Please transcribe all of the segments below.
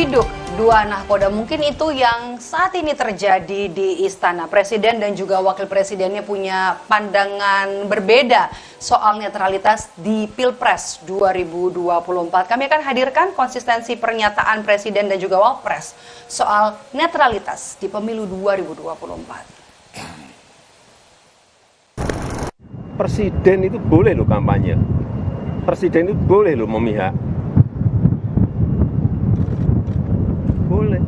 Diciduk dua nahkoda, mungkin itu yang saat ini terjadi di istana. Presiden dan juga wakil presidennya punya pandangan berbeda soal netralitas di Pilpres 2024. Kami akan hadirkan konsistensi pernyataan presiden dan juga wapres soal netralitas di pemilu 2024. Presiden itu boleh loh kampanye, presiden itu boleh loh memihak, boleh.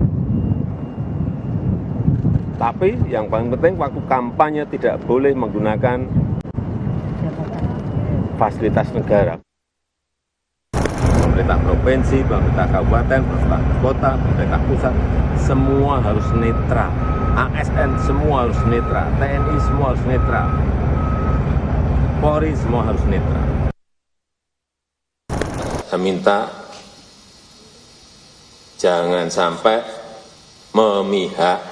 Tapi yang paling penting waktu kampanye tidak boleh menggunakan fasilitas negara. Pemerintah provinsi, pemerintah kabupaten, pemerintah kota, pemerintah pusat, semua harus netral. ASN semua harus netral, TNI semua harus netral. Polri semua harus netral. Saya minta jangan sampai memihak.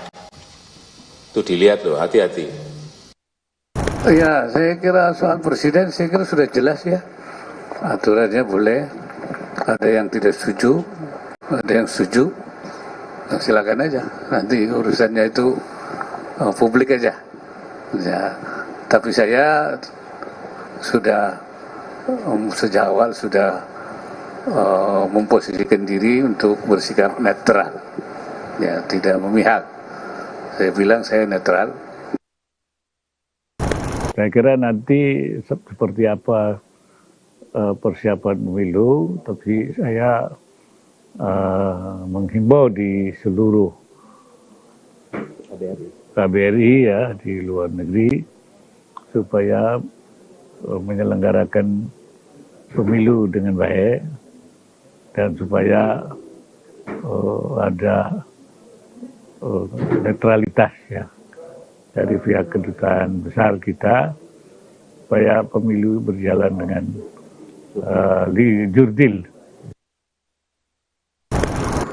Itu dilihat loh, hati-hati. Ya, saya kira soal presiden, saya kira sudah jelas ya. Aturannya boleh, ada yang tidak setuju, ada yang setuju. Nah, silakan aja, nanti urusannya itu publik aja. Ya, tapi saya sudah sejak awal sudah memposisikan diri untuk bersikap netral, ya tidak memihak. Saya bilang saya netral. Saya kira nanti seperti apa persiapan pemilu, tapi saya menghimbau di seluruh KBRI ya di luar negeri supaya menyelenggarakan pemilu dengan baik dan supaya ada netralitas ya dari pihak kedutaan besar kita supaya pemilu berjalan dengan jurdil.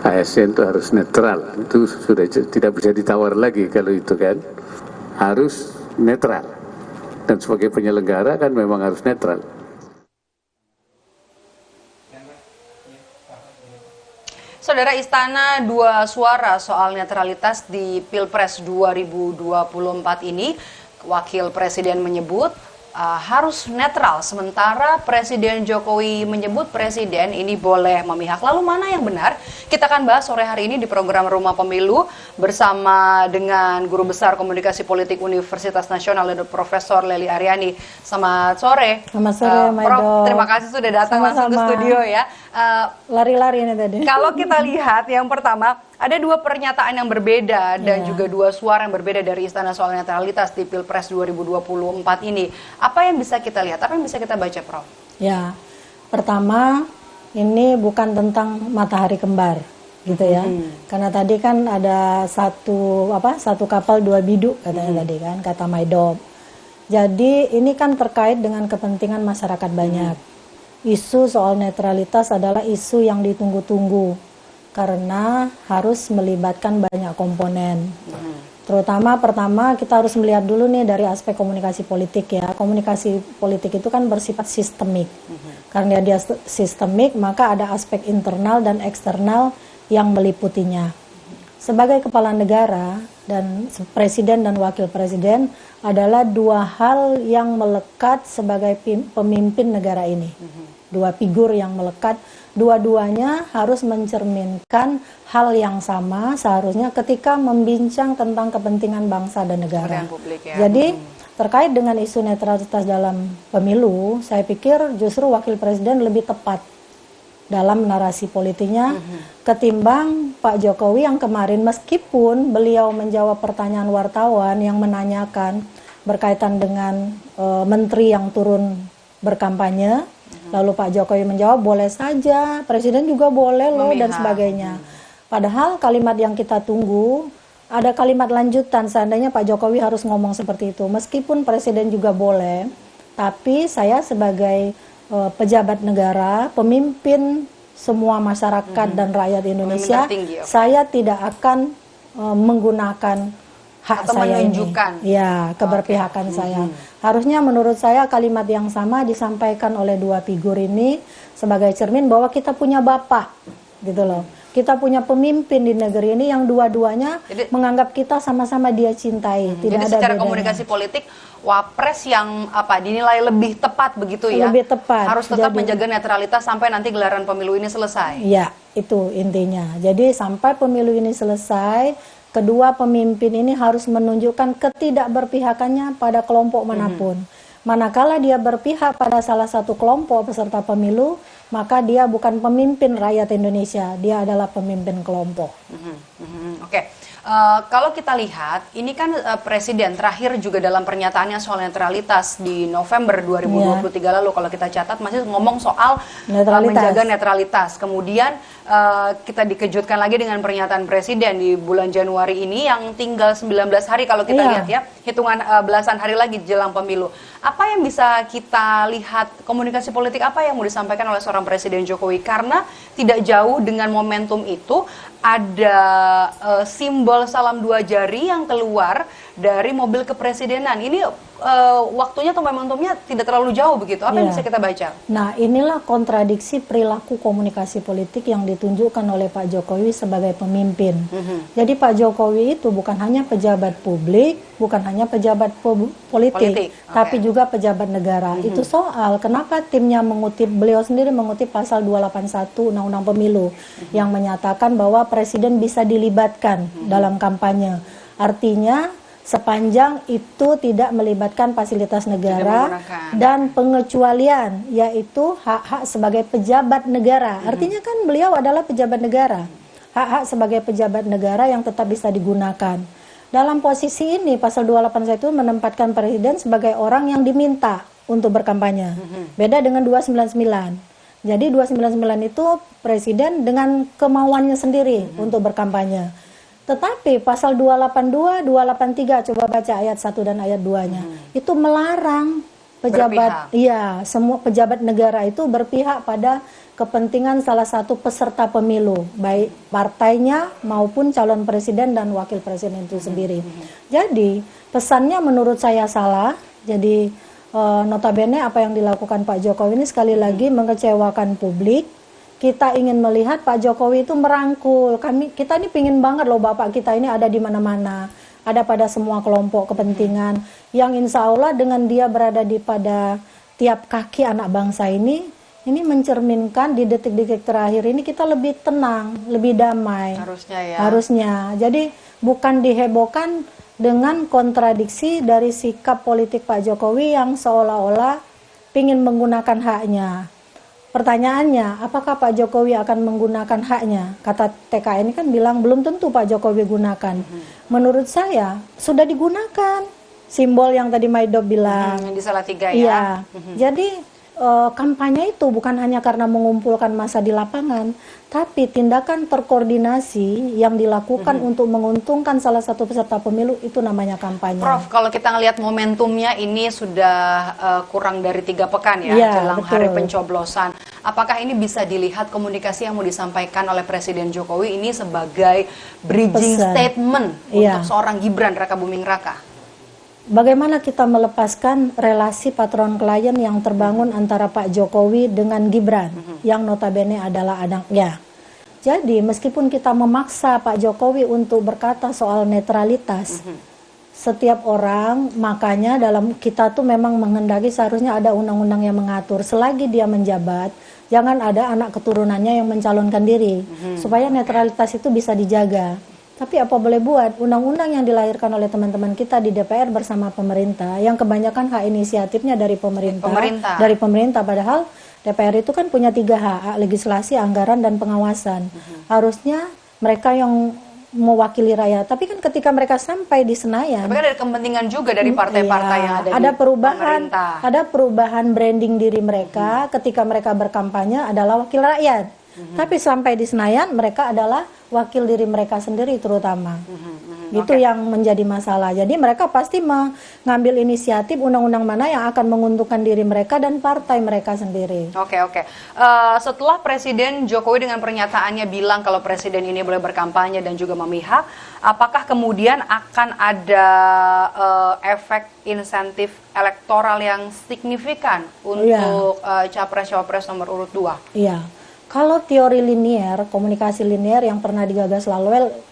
ASN itu harus netral, itu sudah tidak bisa ditawar lagi kalau itu kan, harus netral. Dan sebagai penyelenggara kan memang harus netral. Saudara, Istana dua suara soal netralitas di Pilpres 2024 ini, Wakil Presiden menyebut harus netral, sementara Presiden Jokowi menyebut presiden ini boleh memihak. Lalu mana yang benar? Kita akan bahas sore hari ini di program Rumah Pemilu bersama dengan Guru Besar Komunikasi Politik Universitas Nasional Profesor Lely Aryani. Selamat sore. Selamat sore, Prof. Terima kasih sudah datang langsung ke studio ya. Lari-lari ini tadi. Kalau kita lihat yang pertama, ada dua pernyataan yang berbeda dan juga dua suara yang berbeda dari Istana soal netralitas di Pilpres 2024 ini. Apa yang bisa kita lihat? Apa yang bisa kita baca, Prof? Ya, pertama ini bukan tentang matahari kembar, gitu ya. Karena tadi kan ada satu kapal dua biduk katanya tadi kan, kata Maidob. Jadi ini kan terkait dengan kepentingan masyarakat banyak. Isu soal netralitas adalah isu yang ditunggu-tunggu karena harus melibatkan banyak komponen. Terutama pertama kita harus melihat dulu nih dari aspek komunikasi politik ya. Komunikasi politik itu kan bersifat sistemik. Karena dia sistemik, maka ada aspek internal dan eksternal yang meliputinya. Sebagai kepala negara dan presiden dan wakil presiden adalah dua hal yang melekat sebagai pemimpin negara ini. Dua figur yang melekat, dua-duanya harus mencerminkan hal yang sama seharusnya ketika membincang tentang kepentingan bangsa dan negara. Jadi terkait dengan isu netralitas dalam pemilu, saya pikir justru wakil presiden lebih tepat dalam narasi politiknya ketimbang Pak Jokowi yang kemarin, meskipun beliau menjawab pertanyaan wartawan yang menanyakan berkaitan dengan menteri yang turun berkampanye. Lalu Pak Jokowi menjawab boleh saja, presiden juga boleh loh dan sebagainya. Padahal kalimat yang kita tunggu, ada kalimat lanjutan seandainya Pak Jokowi harus ngomong seperti itu. Meskipun presiden juga boleh, tapi saya sebagai pejabat negara, pemimpin semua masyarakat dan rakyat Indonesia, saya tidak akan menggunakan hak atau saya menunjukkan ini, ya keberpihakan saya. Harusnya menurut saya kalimat yang sama disampaikan oleh dua figur ini sebagai cermin bahwa kita punya bapak, gitu loh. Kita punya pemimpin di negeri ini yang dua-duanya menganggap kita sama-sama dia cintai. Tidak jadi ada secara bedanya. komunikasi politik, wapres yang dinilai lebih tepat begitu ya? Lebih tepat. Harus tetap Jadi, menjaga netralitas sampai nanti gelaran pemilu ini selesai. Ya, itu intinya. Jadi sampai pemilu ini selesai, kedua pemimpin ini harus menunjukkan ketidakberpihakannya pada kelompok manapun. Manakala dia berpihak pada salah satu kelompok peserta pemilu, maka dia bukan pemimpin rakyat Indonesia, dia adalah pemimpin kelompok. Oke. Kalau kita lihat, ini kan Presiden terakhir juga dalam pernyataannya soal netralitas di November 2023 lalu, kalau kita catat masih ngomong soal menjaga netralitas. Kemudian kita dikejutkan lagi dengan pernyataan Presiden di bulan Januari ini yang tinggal 19 hari kalau kita lihat ya, hitungan belasan hari lagi jelang pemilu. Apa yang bisa kita lihat, komunikasi politik apa yang mau disampaikan oleh seorang Presiden Jokowi? Karena tidak jauh dengan momentum itu, ada simbol salam dua jari yang keluar dari mobil kepresidenan. Ini waktunya atau momentumnya tidak terlalu jauh begitu. Apa yang bisa kita baca? Nah, inilah kontradiksi perilaku komunikasi politik yang ditunjukkan oleh Pak Jokowi sebagai pemimpin. Jadi Pak Jokowi itu bukan hanya pejabat publik, bukan hanya pejabat politik, tapi juga pejabat negara. Itu soal kenapa timnya beliau sendiri mengutip pasal 281 Undang-Undang Pemilu yang menyatakan bahwa presiden bisa dilibatkan dalam kampanye. Artinya sepanjang itu tidak melibatkan fasilitas negara dan pengecualian, yaitu hak-hak sebagai pejabat negara. Artinya kan beliau adalah pejabat negara. Hak-hak sebagai pejabat negara yang tetap bisa digunakan. Dalam posisi ini, pasal 281 itu menempatkan presiden sebagai orang yang diminta untuk berkampanye. Beda dengan 299. Jadi 299 itu presiden dengan kemauannya sendiri untuk berkampanye. Tetapi pasal 282, 283, coba baca ayat 1 dan ayat 2-nya. Itu melarang pejabat, semua pejabat negara itu berpihak pada kepentingan salah satu peserta pemilu, baik partainya maupun calon presiden dan wakil presiden itu sendiri. Jadi pesannya menurut saya salah. Jadi notabene apa yang dilakukan Pak Jokowi ini sekali lagi mengecewakan publik. Kita ingin melihat Pak Jokowi itu merangkul. Kita ini pingin banget loh Bapak kita ini ada di mana-mana, ada pada semua kelompok kepentingan. Yang insya Allah dengan dia berada pada tiap kaki anak bangsa ini mencerminkan di detik-detik terakhir ini kita lebih tenang, lebih damai. Harusnya ya. Harusnya. Jadi bukan dihebohkan dengan kontradiksi dari sikap politik Pak Jokowi yang seolah-olah ingin menggunakan haknya. Pertanyaannya, apakah Pak Jokowi akan menggunakan haknya? Kata TKN kan bilang belum tentu Pak Jokowi gunakan. Menurut saya sudah digunakan. Simbol yang tadi Maidob bilang. Yang di Salatiga ya. Iya. Jadi kampanye itu bukan hanya karena mengumpulkan massa di lapangan, tapi tindakan terkoordinasi yang dilakukan untuk menguntungkan salah satu peserta pemilu, itu namanya kampanye. Prof, kalau kita ngelihat momentumnya ini sudah kurang dari 3 pekan ya, jelang hari pencoblosan. Apakah ini bisa dilihat komunikasi yang mau disampaikan oleh Presiden Jokowi ini sebagai bridging statement untuk seorang Gibran Rakabuming Raka? Bagaimana kita melepaskan relasi patron klien yang terbangun antara Pak Jokowi dengan Gibran, yang notabene adalah anaknya. Jadi meskipun kita memaksa Pak Jokowi untuk berkata soal netralitas, setiap orang, makanya dalam kita tuh memang menghendaki seharusnya ada undang-undang yang mengatur. Selagi dia menjabat, jangan ada anak keturunannya yang mencalonkan diri, supaya netralitas itu bisa dijaga. Tapi apa boleh buat, undang-undang yang dilahirkan oleh teman-teman kita di DPR bersama pemerintah, yang kebanyakan hak inisiatifnya dari pemerintah, padahal DPR itu kan punya 3 hak legislasi, anggaran, dan pengawasan. Harusnya mereka yang mewakili rakyat, tapi kan ketika mereka sampai di Senayan, tapi kan ada kepentingan juga dari partai-partai yang ada di pemerintah. Ada perubahan branding diri mereka ketika mereka berkampanye adalah wakil rakyat. Tapi sampai di Senayan mereka adalah wakil diri mereka sendiri terutama. Itu yang menjadi masalah. Jadi mereka pasti mengambil inisiatif undang-undang mana yang akan menguntungkan diri mereka dan partai mereka sendiri. Oke. Setelah Presiden Jokowi dengan pernyataannya bilang kalau Presiden ini boleh berkampanye dan juga memihak, apakah kemudian akan ada efek insentif elektoral yang signifikan untuk capres-cawapres nomor urut 2? Iya. Kalau teori linier, komunikasi linier yang pernah digagas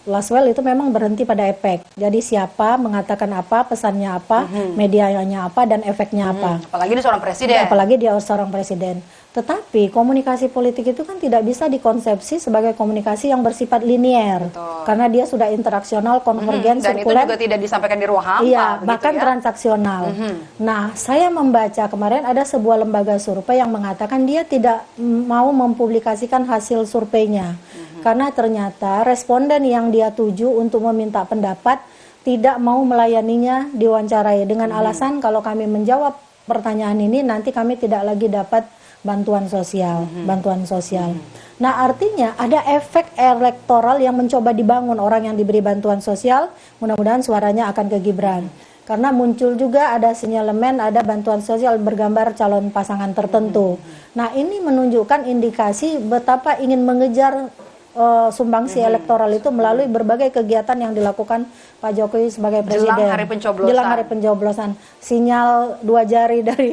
Laswell itu memang berhenti pada efek. Jadi siapa mengatakan apa, pesannya apa, medianya apa, dan efeknya apa. Apalagi dia seorang presiden. Ya, apalagi dia seorang presiden. Tetapi komunikasi politik itu kan tidak bisa dikonsepsi sebagai komunikasi yang bersifat linier. Betul. Karena dia sudah interaksional, konvergen, Dan itu sirkuler. juga tidak disampaikan di ruang hampa. Iya, begitu bahkan ya? transaksional. Nah, saya membaca kemarin ada sebuah lembaga survei yang mengatakan dia tidak mau mempublikasikan hasil surveinya. Karena ternyata responden yang dia tuju untuk meminta pendapat tidak mau melayaninya diwawancarai dengan alasan kalau kami menjawab pertanyaan ini nanti kami tidak lagi dapat bantuan sosial. Nah, artinya ada efek elektoral yang mencoba dibangun orang yang diberi bantuan sosial, mudah-mudahan suaranya akan ke Gibran. Karena muncul juga ada sinyalemen, ada bantuan sosial bergambar calon pasangan tertentu. Nah, ini menunjukkan indikasi betapa ingin mengejar sumbangsi elektoral itu melalui berbagai kegiatan yang dilakukan Pak Jokowi sebagai presiden. Jelang hari pencoblosan. Sinyal 2 jari dari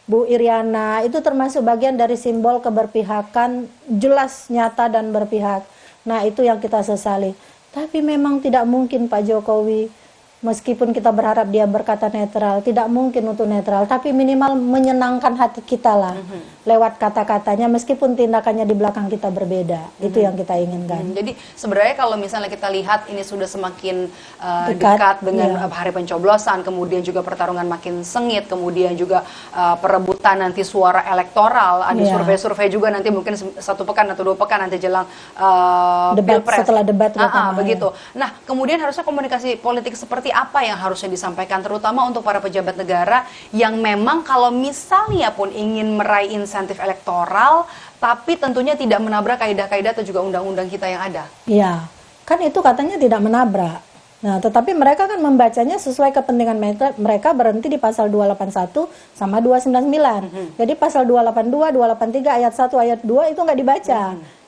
Bu Iriana itu termasuk bagian dari simbol keberpihakan, jelas, nyata, dan berpihak. Nah, itu yang kita sesali. Tapi memang tidak mungkin Pak Jokowi, meskipun kita berharap dia berkata netral, tidak mungkin untuk netral, tapi minimal menyenangkan hati kita lah lewat kata-katanya, meskipun tindakannya di belakang kita berbeda. Itu yang kita inginkan. Jadi sebenarnya kalau misalnya kita lihat ini sudah semakin dekat dengan hari pencoblosan, kemudian juga pertarungan makin sengit, kemudian juga perebutan nanti suara elektoral, ada survei-survei juga nanti mungkin 1 pekan atau 2 pekan nanti jelang debat, Pilpres. setelah debat Begitu. Nah, kemudian harusnya komunikasi politik seperti apa yang harusnya disampaikan terutama untuk para pejabat negara yang memang kalau misalnya pun ingin meraih insentif elektoral tapi tentunya tidak menabrak kaidah-kaidah atau juga undang-undang kita yang ada. Iya, kan itu katanya tidak menabrak. Nah, tetapi mereka kan membacanya sesuai kepentingan mereka berhenti di pasal 281 sama 299. Jadi pasal 282, 283 ayat 1 ayat 2 itu nggak dibaca.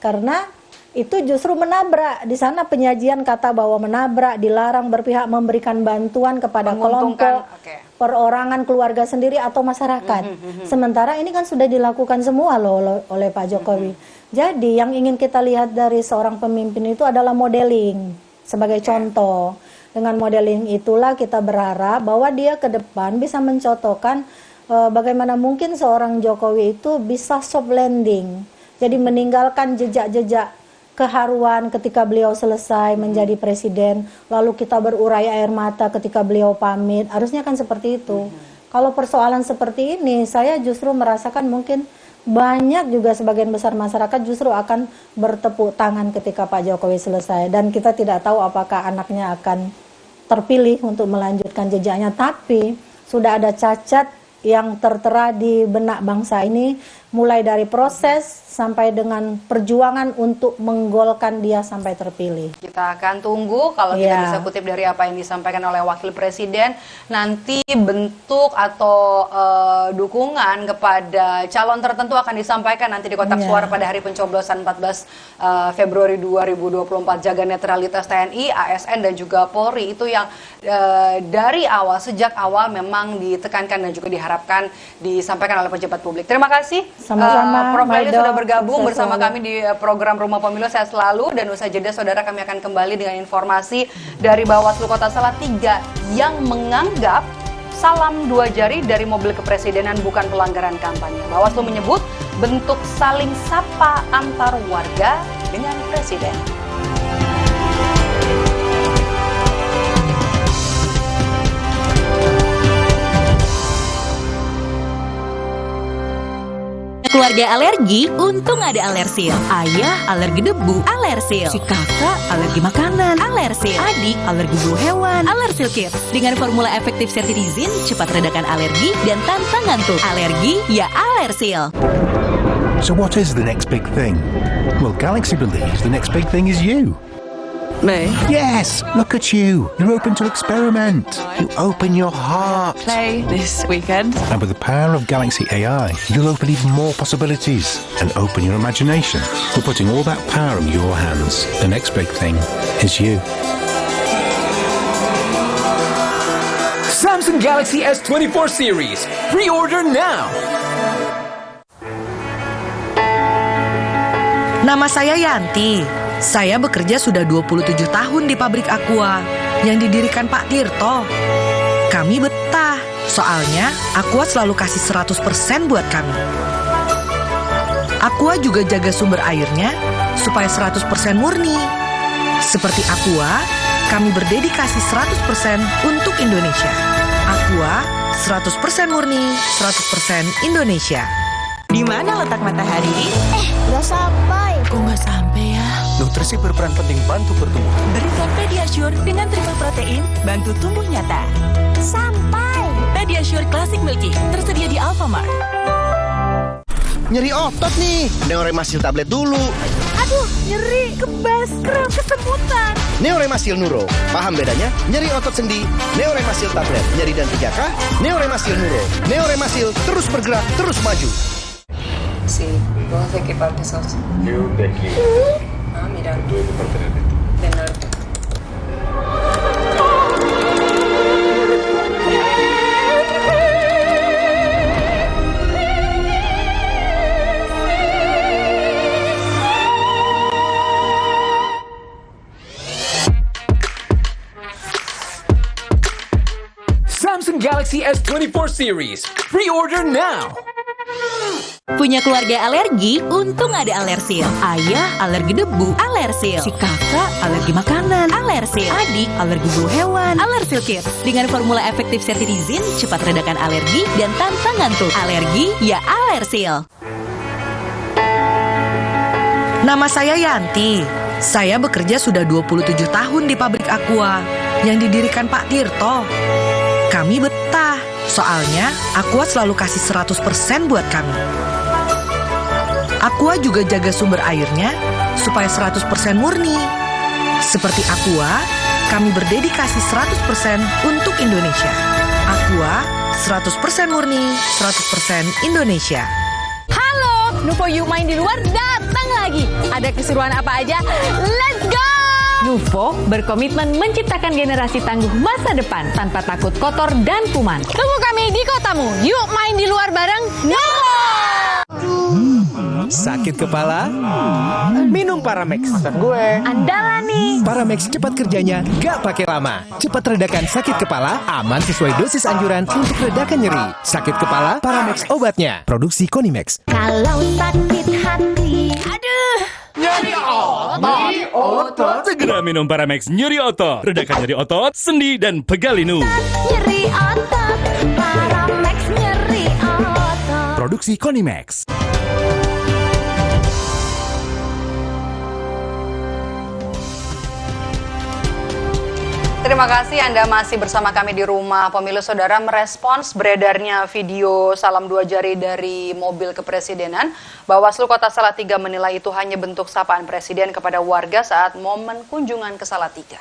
Karena itu justru menabrak. Di sana penyajian kata bahwa menabrak, dilarang berpihak memberikan bantuan kepada kelompok, perorangan, keluarga sendiri atau masyarakat. Sementara ini kan sudah dilakukan semua loh oleh Pak Jokowi. Jadi yang ingin kita lihat dari seorang pemimpin itu adalah modeling sebagai contoh. Dengan modeling itulah kita berharap bahwa dia ke depan bisa mencontohkan bagaimana mungkin seorang Jokowi itu bisa soft landing. Jadi meninggalkan jejak-jejak keharuan ketika beliau selesai menjadi presiden, lalu kita berurai air mata ketika beliau pamit. Harusnya kan seperti itu. Kalau persoalan seperti ini, saya justru merasakan mungkin banyak juga sebagian besar masyarakat justru akan bertepuk tangan ketika Pak Jokowi selesai. Dan kita tidak tahu apakah anaknya akan terpilih untuk melanjutkan jejaknya. Tapi sudah ada cacat yang tertera di benak bangsa ini, mulai dari proses sampai dengan perjuangan untuk menggolkan dia sampai terpilih. Kita akan tunggu kalau kita bisa kutip dari apa yang disampaikan oleh Wakil Presiden, nanti bentuk atau dukungan kepada calon tertentu akan disampaikan nanti di kotak suara pada hari pencoblosan 14 Februari 2024. Jaga netralitas TNI, ASN dan juga Polri, itu yang dari awal, sejak awal memang ditekankan dan juga diharapkan disampaikan oleh pejabat publik. Terima kasih. Sama-sama. Prof. Lely sudah bergabung bersama kami di program Rumah Pemilu. Saya selalu, dan usai jeda saudara kami akan kembali dengan informasi dari Bawaslu Kota Salatiga yang menganggap salam 2 jari dari mobil kepresidenan bukan pelanggaran kampanye. Bawaslu menyebut bentuk saling sapa antar warga dengan presiden. Keluarga alergi, untung ada Alersil. Ayah alergi debu, Alersil. Si kakak alergi makanan, Alersil. Adik alergi bulu hewan, Alersil Kids. Dengan formula efektif cetirizin, cepat redakan alergi dan tanpa ngantuk. Alergi ya Alersil. So what is the next big thing? Well, Galaxy believes the next big thing is you. Me? Yes, look at you. You're open to experiment. You open your heart. Play this weekend. And with the power of Galaxy AI, you'll open even more possibilities and open your imagination. We're putting all that power in your hands. The next big thing is you. Samsung Galaxy S24 series. Pre-order now. Nama saya Yanti. Saya bekerja sudah 27 tahun di pabrik Aqua yang didirikan Pak Tirto. Kami betah, soalnya Aqua selalu kasih 100% buat kami. Aqua juga jaga sumber airnya supaya 100% murni. Seperti Aqua, kami berdedikasi 100% untuk Indonesia. Aqua, 100% murni, 100% Indonesia. Di mana letak matahari? Nggak sampai. Kok nggak sampai ya? Nutrisi berperan penting bantu pertumbuhan. Berikan Pediasure dengan triple protein, bantu tumbuh nyata. Sampai. Pediasure Classic Milky, tersedia di Alfamart. Nyeri otot nih, Neoremasil tablet dulu. Aduh, nyeri, kebas, kram, kesemutan. Neoremasil Nuro, paham bedanya? Nyeri otot sendi, Neoremasil tablet. Nyeri dan 3K, Neoremasil Nuro. Neoremasil terus bergerak, terus maju. Sí, vamos a equipar esos. Yo de aquí. Ah, mira, Tú de pertenecer. de norte. Samsung Galaxy S24 series. Pre-order now. Punya keluarga alergi? Untung ada Alersil. Ayah alergi debu, Alersil. Si kakak alergi makanan, Alersil. Adik alergi bulu hewan, Alersil Kids. Dengan formula efektif cetirizin, cepat redakan alergi dan tanpa ngantuk. Alergi ya Alersil. Nama saya Yanti. Saya bekerja sudah 27 tahun di pabrik Aqua yang didirikan Pak Tirto. Kami betah, soalnya Aqua selalu kasih 100% buat kami. Aqua juga jaga sumber airnya supaya 100% murni. Seperti Aqua, kami berdedikasi 100% untuk Indonesia. Aqua, 100% murni, 100% Indonesia. Halo, Nuvo Yuk Main di Luar datang lagi. Ada keseruan apa aja? Let's go! Nuvo berkomitmen menciptakan generasi tangguh masa depan tanpa takut kotor dan kuman. Tunggu kami di kotamu. Yuk main di luar bareng Nuvo! Sakit kepala? Minum Paramex. Andalan nih. Paramex cepat kerjanya, gak pakai lama. Cepat redakan sakit kepala, aman sesuai dosis anjuran untuk redakan nyeri. Sakit kepala, Paramex obatnya. Produksi Konimex. Kalau sakit hati, aduh. Nyeri otot. Segera minum Paramex nyeri otot. Redakan nyeri otot, sendi, dan pegalinu. Nyeri otot, Paramex nyeri otot. Produksi Konimex. Terima kasih Anda masih bersama kami di Rumah Pemilu. Saudara, merespons beredarnya video salam dua jari dari mobil kepresidenan, Bawaslu Kota Salatiga menilai itu hanya bentuk sapaan presiden kepada warga saat momen kunjungan ke Salatiga.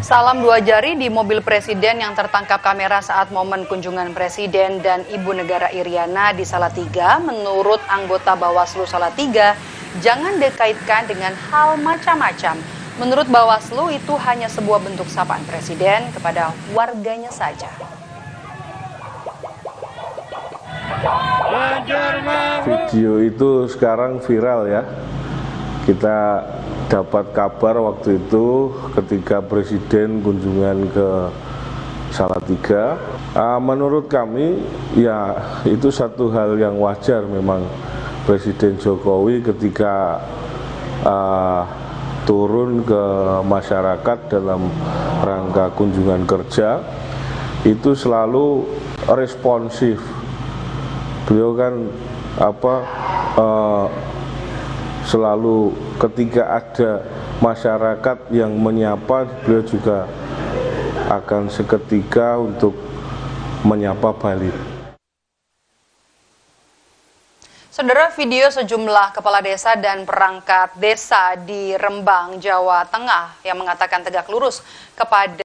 Salam dua jari di mobil presiden yang tertangkap kamera saat momen kunjungan presiden dan Ibu Negara Iriana di Salatiga, menurut anggota Bawaslu Salatiga, jangan dikaitkan dengan hal macam-macam. Menurut Bawaslu, itu hanya sebuah bentuk sapaan presiden kepada warganya saja. Video itu sekarang viral ya. Kita dapat kabar waktu itu ketika Presiden kunjungan ke Salatiga. Menurut kami ya itu satu hal yang wajar memang Presiden Jokowi ketika turun ke masyarakat dalam rangka kunjungan kerja itu selalu responsif. Beliau kan selalu ketika ada masyarakat yang menyapa, beliau juga akan seketika untuk menyapa balik. Saudara, video sejumlah kepala desa dan perangkat desa di Rembang, Jawa Tengah yang mengatakan tegak lurus kepada